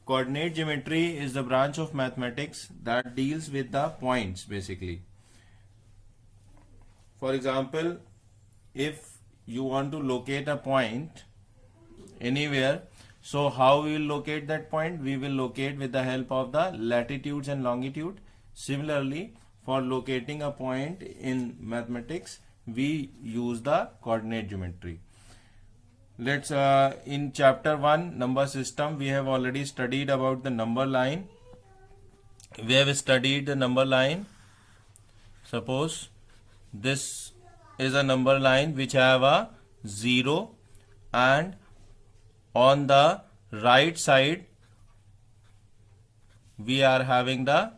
Coordinate geometry is the branch of mathematics that deals with the points basically. For example, if you want to locate a point anywhere, so how we will locate that point? We will locate with the help of the latitudes and longitude. Similarly, for locating a point in mathematics, we use the coordinate geometry. Let's in chapter 1 number system, we have already studied about the number line. We have studied the number line. Suppose this is a number line which have a 0, and on the right side we are having the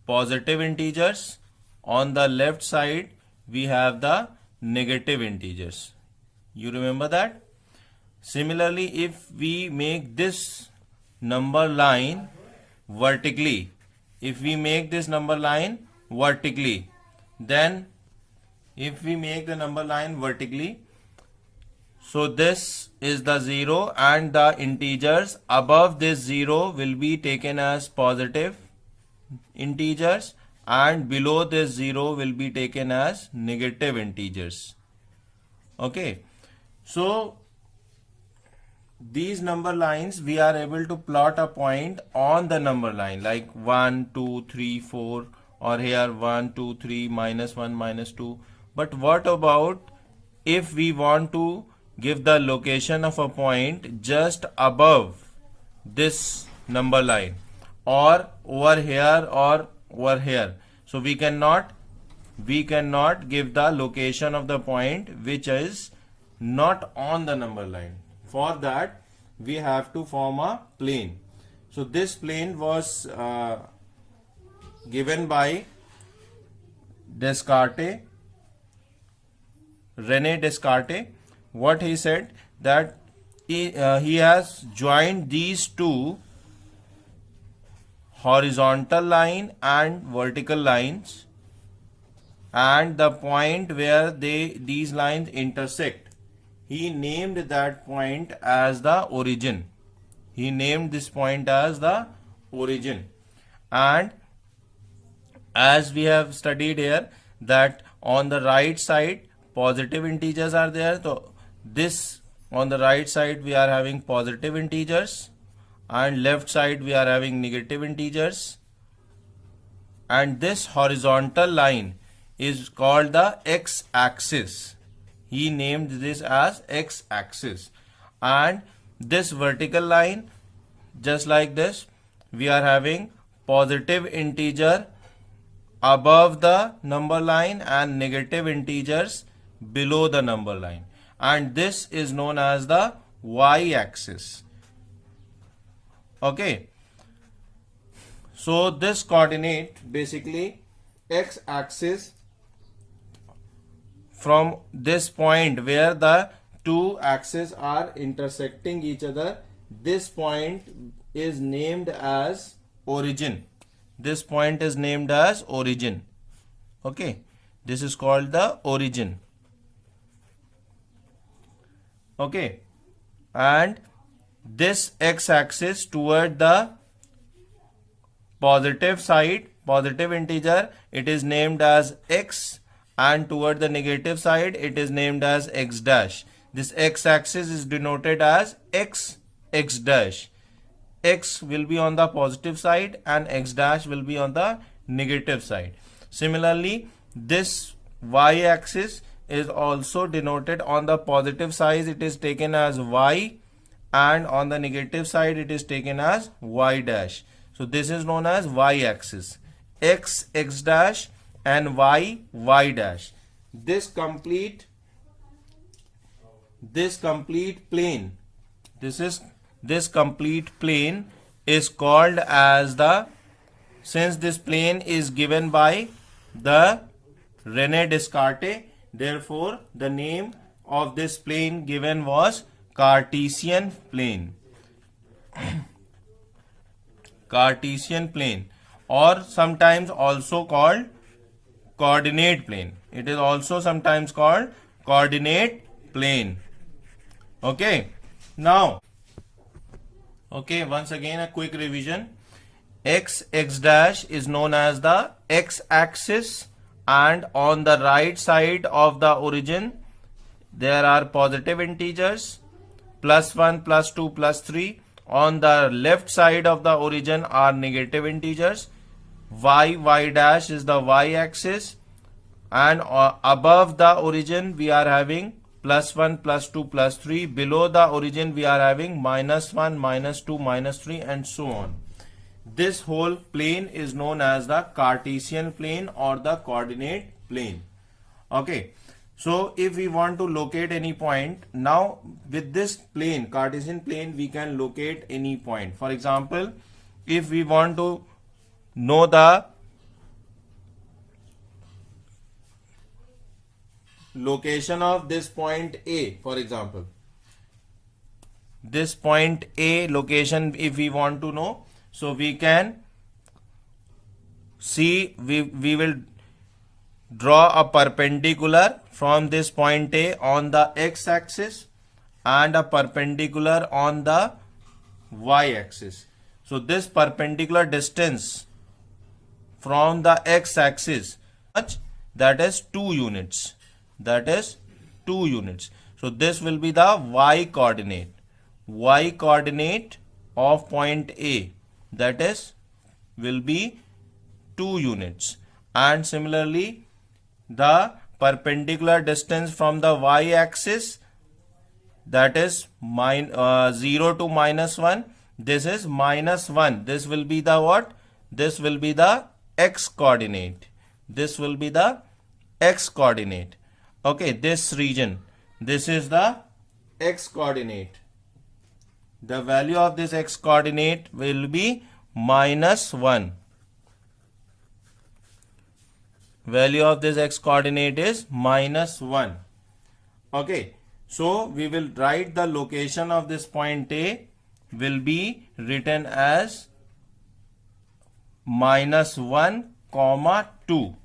positive integers. On the left side we have the negative integers. You remember that? Similarly, if we make this number line vertically, then if we make the number line vertically, so this is the 0 and the integers above this 0 will be taken as positive integers, and below this 0 will be taken as negative integers. Okay, so these number lines we are able to plot a point on the number line like 1, 2, 3, 4, or here 1, 2, 3, minus 1, minus 2. But what about if we want to give the location of a point just above this number line, or over here or over here? So we cannot give the location of the point which is not on the number line. For that we have to form a plane. So this plane was given by Descartes, René Descartes. What he said, that he has joined these two horizontal line and vertical lines, and the point where these lines intersect, he named that point as the origin. He named this point as the origin. And as we have studied here, that on the right side positive integers are there, so this on the right side we are having positive integers, and left side we are having negative integers, and this horizontal line is called the x-axis. He named this as x-axis. And this vertical line, just like this, we are having positive integer above the number line and negative integers below the number line, and this is known as the y-axis. Okay, so this coordinate basically x-axis, from this point where the two axes are intersecting each other, this point is named as origin. This point is named as origin. Okay, this is called the origin. Okay, and this x-axis toward the positive side, positive integer, it is named as x, and toward the negative side it is named as x dash. This x-axis is denoted as x dash. X will be on the positive side and x dash will be on the negative side. Similarly, this y-axis is also denoted on the positive side it is taken as y, and on the negative side it is taken as y dash. So this is known as y-axis. X dash and y dash. This complete plane, this complete plane is called as the, since this plane is given by the René Descartes, therefore the name of this plane given was Cartesian plane. Cartesian plane, or sometimes also called coordinate plane. It is also sometimes called coordinate plane. Okay, now Okay, once again a quick revision. X dash is known as the x-axis, and on the right side of the origin there are positive integers +1, +2, +3. On the left side of the origin are negative integers. Y dash is the y-axis, and above the origin we are having +1, +2, +3. Below the origin we are having -1, -2, -3, and so on. This whole plane is known as the Cartesian plane or the coordinate plane. Okay, so if we want to locate any point, now with this plane, Cartesian plane, we can locate any point. For example, if we want to know the location of this point A, for example, this point A location, if we want to know, so we can see, we will draw a perpendicular from this point A on the x-axis and a perpendicular on the y-axis. So this perpendicular distance from the x-axis, that is 2 units. That is 2 units. So this will be the y coordinate. Y coordinate of point A, that is will be 2 units. And similarly, the perpendicular distance from the y-axis, that is 0 to -1. This is -1. This will be the what? This will be the x coordinate. This will be the x coordinate. Okay, this region, this is the x coordinate. The value of this x coordinate will be -1. Value of this x coordinate is -1. Okay, so we will write the location of this point A will be written as -1, 2.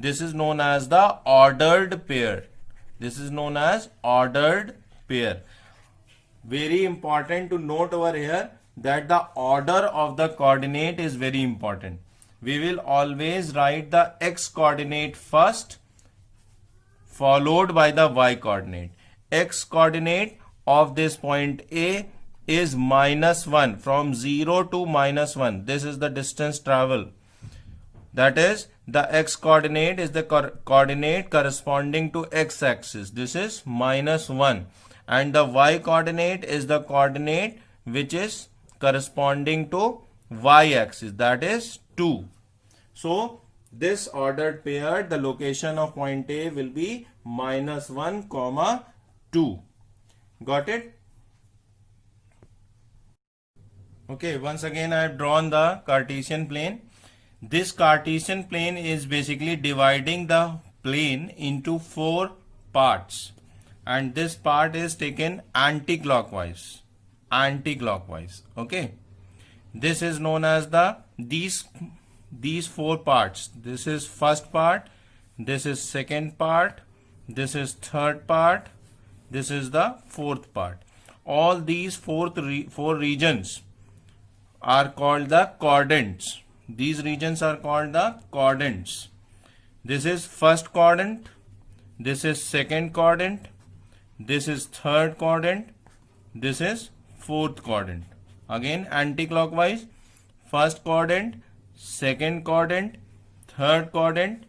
This is known as the ordered pair. This is known as ordered pair. Very important to note over here that the order of the coordinate is very important. We will always write the x coordinate first, followed by the y coordinate. X coordinate of this point A is -1, from 0 to -1. This is the distance travel. That is, the x coordinate is the coordinate corresponding to x axis. This is -1. And the y coordinate is the coordinate which is corresponding to y axis, that is 2. So this ordered pair, the location of point A will be -1, 2. Got it? Okay, once again I have drawn the Cartesian plane. This Cartesian plane is basically dividing the plane into 4 parts, and this part is taken anti-clockwise. Okay, this is known as these 4 parts. This is first part, this is second part, this is third part, this is the fourth part. All these 4 regions are called the quadrants. These regions are called the quadrants. This is first quadrant, this is second quadrant, this is third quadrant, this is fourth quadrant. Again anti-clockwise: first quadrant, second quadrant, third quadrant,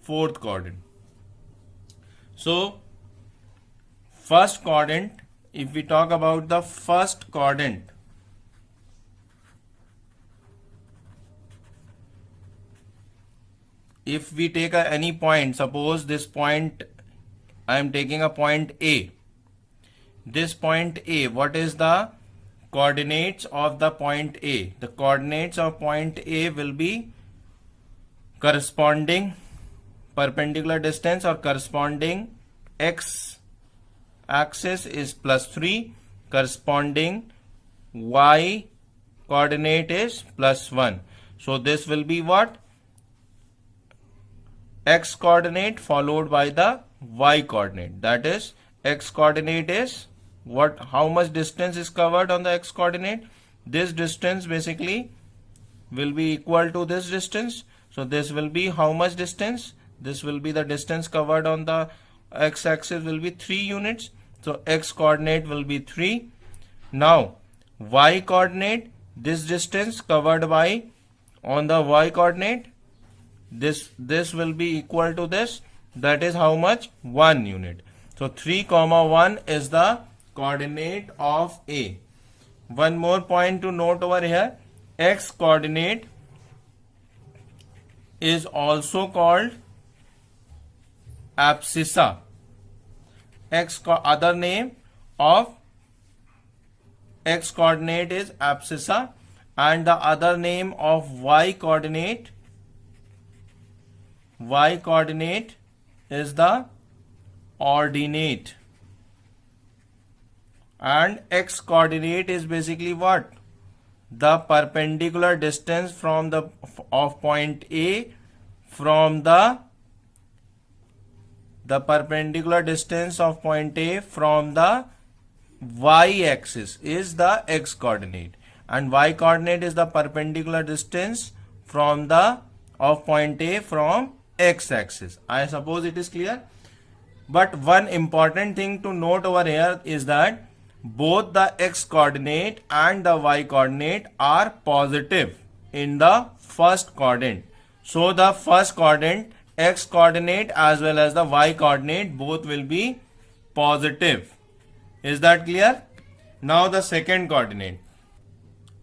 fourth quadrant. So first quadrant, if we talk about the first quadrant, if we take any point, suppose this point, I am taking a point A. This point A, what is the coordinates of the point A? The coordinates of point A will be corresponding perpendicular distance or corresponding x axis is +3, corresponding y coordinate is +1. So this will be what? X coordinate followed by the y coordinate. That is, x coordinate is what? How much distance is covered on the x coordinate? this distance basically will be equal to this distance. So this will be how much distance? This will be the distance covered on the x-axis will be 3 units. So x coordinate will be 3. Now y coordinate, this distance covered by on the y coordinate, this will be equal to this, that is how much? 1 unit. So 3 comma 1 is the coordinate of A. One more point to note over here, x coordinate is also called abscissa. Other name of x coordinate is abscissa, and the other name of y coordinate is the ordinate, and x coordinate is basically what? The perpendicular distance from the of point A from the perpendicular distance of point A from the y-axis is the x coordinate, and y coordinate is the perpendicular distance from the of point A from x-axis. I suppose it is clear. But one important thing to note over here is that both the x coordinate and the y coordinate are positive in the first quadrant. So the first quadrant, x coordinate as well as the y coordinate, both will be positive. Is that clear? Now the second coordinate.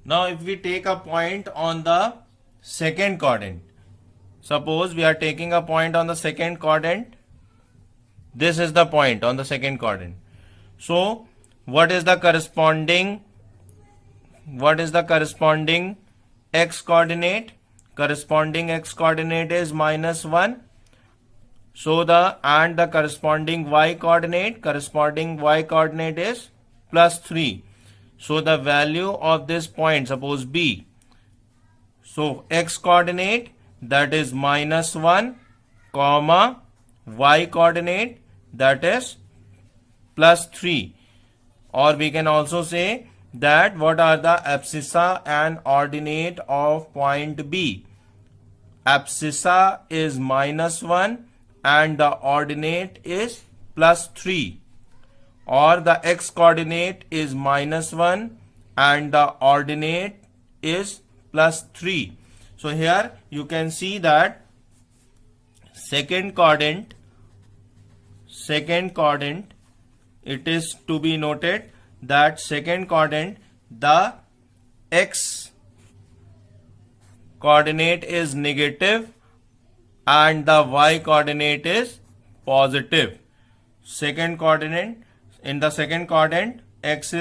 Now if we take a point on the second quadrant, suppose we are taking a point on the second quadrant. This is the point on the second quadrant. So what is the corresponding x coordinate? Corresponding x coordinate is -1. So the corresponding y coordinate is +3. So the value of this point, suppose B. So x coordinate, that is -1, comma y coordinate, that is +3. Or we can also say that what are the abscissa and ordinate of point B? Abscissa is -1 and the ordinate is +3, or the x coordinate is -1 and the ordinate is +3. So here you can see that second quadrant, it is to be noted that second quadrant, the x coordinate is negative and the y coordinate is positive. Second quadrant, in the second quadrant, x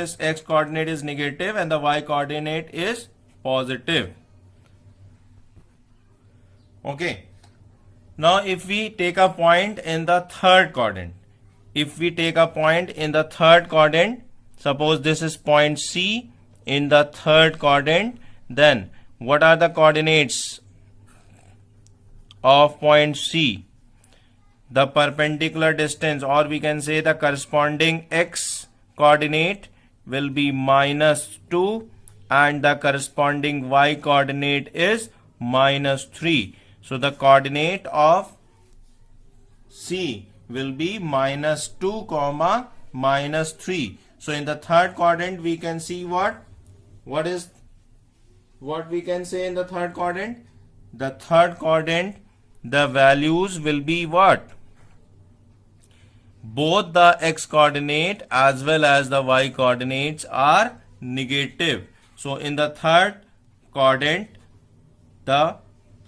coordinate is negative and the y coordinate is positive. Okay. Now if we take a point in the third quadrant, suppose this is point C in the third quadrant, then what are the coordinates of point C? The perpendicular distance, or we can say the corresponding x coordinate will be -2 and the corresponding y coordinate is -3. So the coordinate of C will be -2, -3. So in the third quadrant we can see what we can say in the third quadrant? The third quadrant, the values will be what? Both the x coordinate as well as the y coordinates are negative. So in the third quadrant, the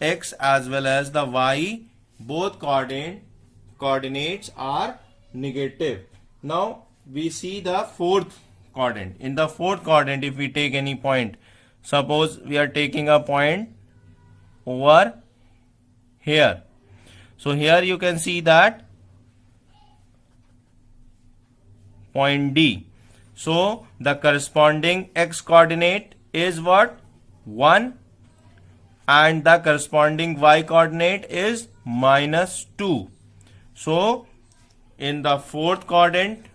x as well as the y, both coordinates are negative. Now we see the fourth quadrant. In the fourth quadrant, if we take any point, suppose we are taking a point over here. So here you can see that point D. So the corresponding x coordinate is what? 1, and the corresponding y coordinate is -2. So in the fourth quadrant,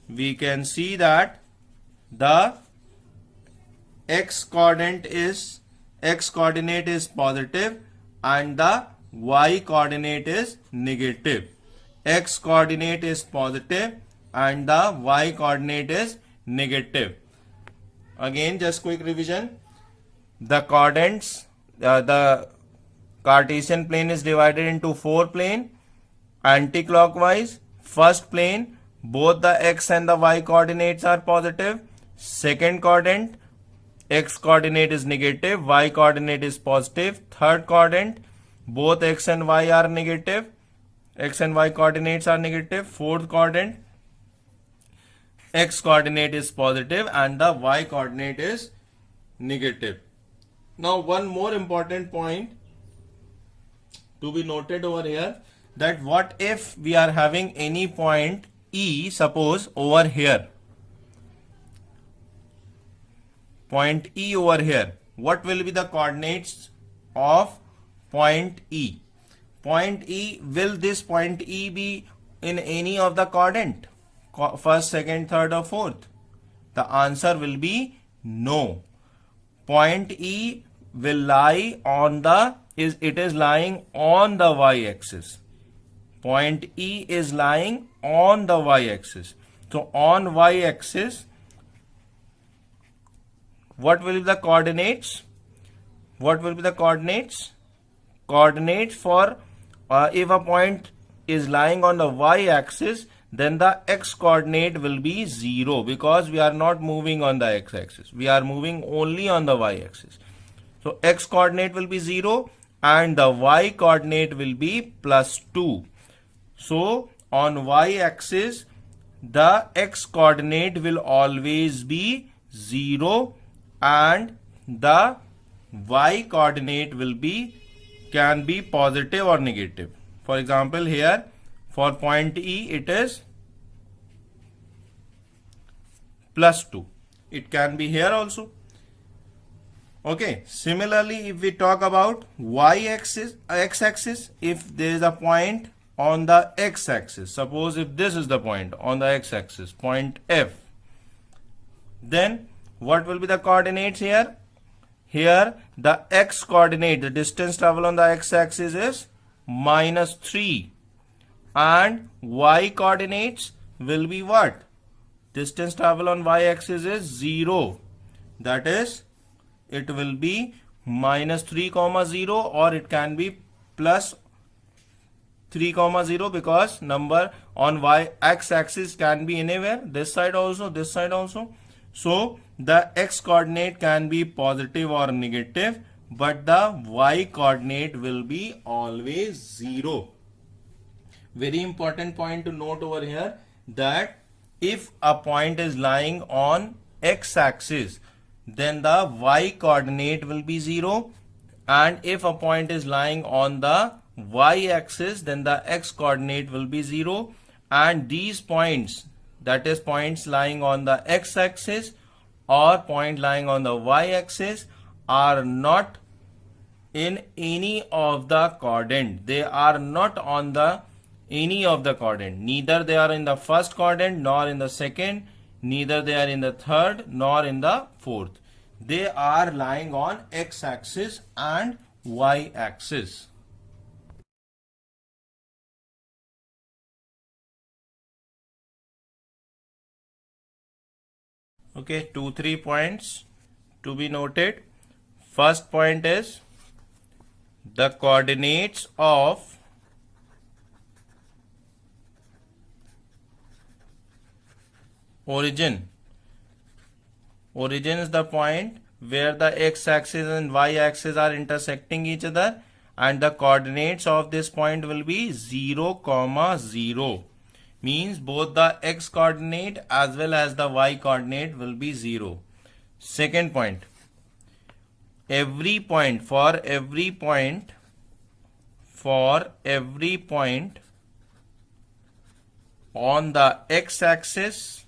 we can see that the x coordinate is positive and the y coordinate is negative. X coordinate is positive and the y coordinate is negative. Again, just quick revision. The coordinates, the Cartesian plane is divided into 4 planes. Anti-clockwise, first plane, both the x and the y coordinates are positive. Second quadrant, x coordinate is negative, y coordinate is positive. Third quadrant, both x and y are negative, x and y coordinates are negative. Fourth quadrant, x coordinate is positive and the y coordinate is negative. Now one more important point to be noted over here, that what if we are having any point E, suppose over here, point E over here, what will be the coordinates of point E? Point E, will this point E be in any of the quadrant, first, second, third or fourth? The answer will be no. Point E will lie on the, it is lying on the y-axis. Point E is lying on the y-axis. So on y-axis, what will be the coordinates? What will be the coordinates? Coordinates for if a point is lying on the y-axis, then the x coordinate will be 0, because we are not moving on the x-axis. We are moving only on the y-axis. So x coordinate will be 0 and the y coordinate will be +2. So on y-axis, the x coordinate will always be 0 and the y coordinate will be, can be positive or negative. For example, here for point E it is +2. It can be here also. Okay, similarly, if we talk about y-axis, x-axis, if there is a point on the x-axis, suppose if this is the point on the x-axis, point F, then what will be the coordinates here? Here the x coordinate, the distance traveled on the x-axis is -3 and y coordinates will be what? Distance traveled on y-axis is 0. That is, it will be -3, 0 or it can be +3, 0, because number on x-axis can be anywhere, this side also, this side also. So the x coordinate can be positive or negative, but the y coordinate will be always 0. Very important point to note over here, that if a point is lying on x-axis, then the y coordinate will be 0, and if a point is lying on the y-axis, then the x coordinate will be 0, and these points, that is points lying on the x-axis or point lying on the y-axis, are not in any of the quadrant. They are not on the any of the quadrant. Neither they are in the first quadrant nor in the second, neither they are in the third nor in the fourth. They are lying on x-axis and y-axis. Okay, 2-3 points to be noted. First point is the coordinates of origin. Origin is the point where the x-axis and y-axis are intersecting each other, and the coordinates of this point will be 0, 0. Means both the x coordinate as well as the y coordinate will be 0. Second point, every point on the x-axis,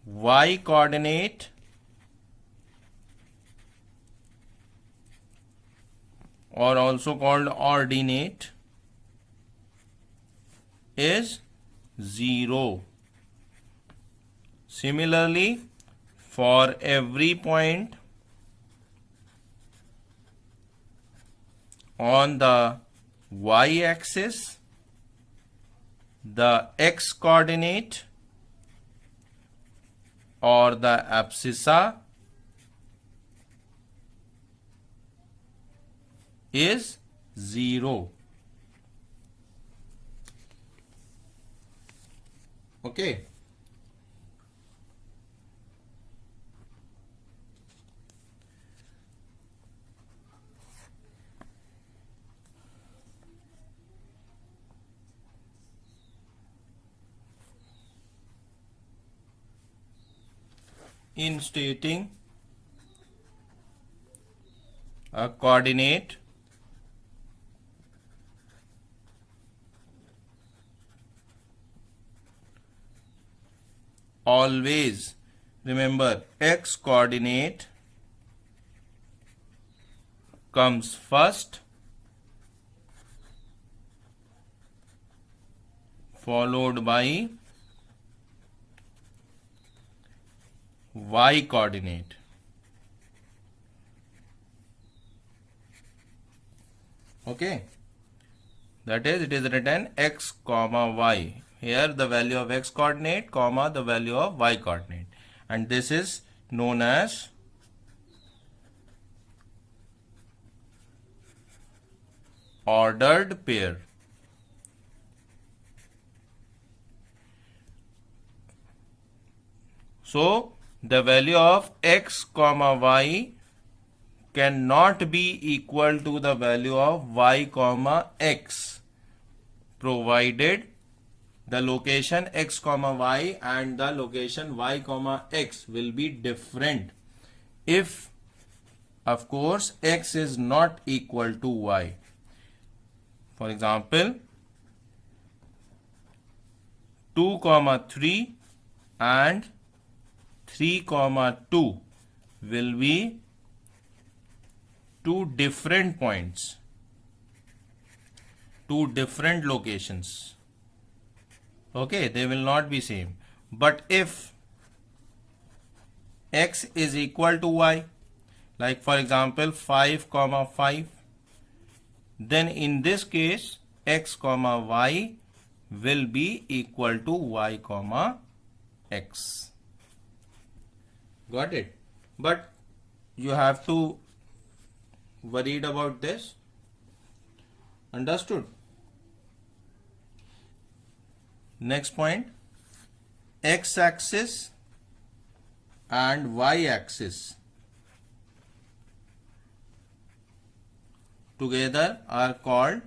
y coordinate or also called ordinate is 0. Similarly, for every point on the y-axis, the x-coordinate or the abscissa is 0. Okay. In stating a coordinate, always remember x coordinate comes first, followed by y coordinate. Okay, that is, it is written x comma y. Here the value of x coordinate comma the value of y coordinate, and this is known as ordered pair. So the value of x comma y cannot be equal to the value of y comma x, provided the location x comma y and the location y comma x will be different. If, of course, x is not equal to y. For example, 2 comma 3 and 3 comma 2 will be two different points, two different locations. Okay, they will not be same. But if x is equal to y, like for example 5 comma 5, then in this case x comma y will be equal to y comma x. Got it? But you have to worried about this. Understood? Next point, x-axis and y-axis together are called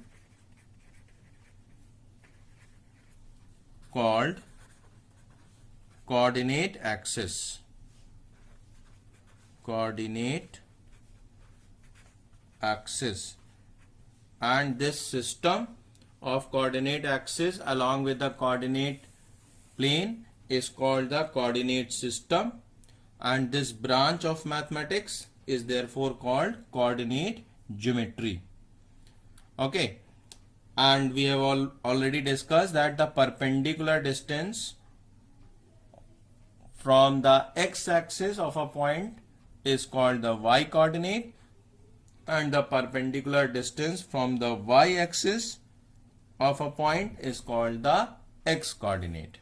coordinate axis. Coordinate axis, and this system of coordinate axis along with the coordinate plane is called the coordinate system, and this branch of mathematics is therefore called coordinate geometry. Okay, and we have already discussed that the perpendicular distance from the x-axis of a point is called the y coordinate, and the perpendicular distance from the y-axis of a point is called the x coordinate.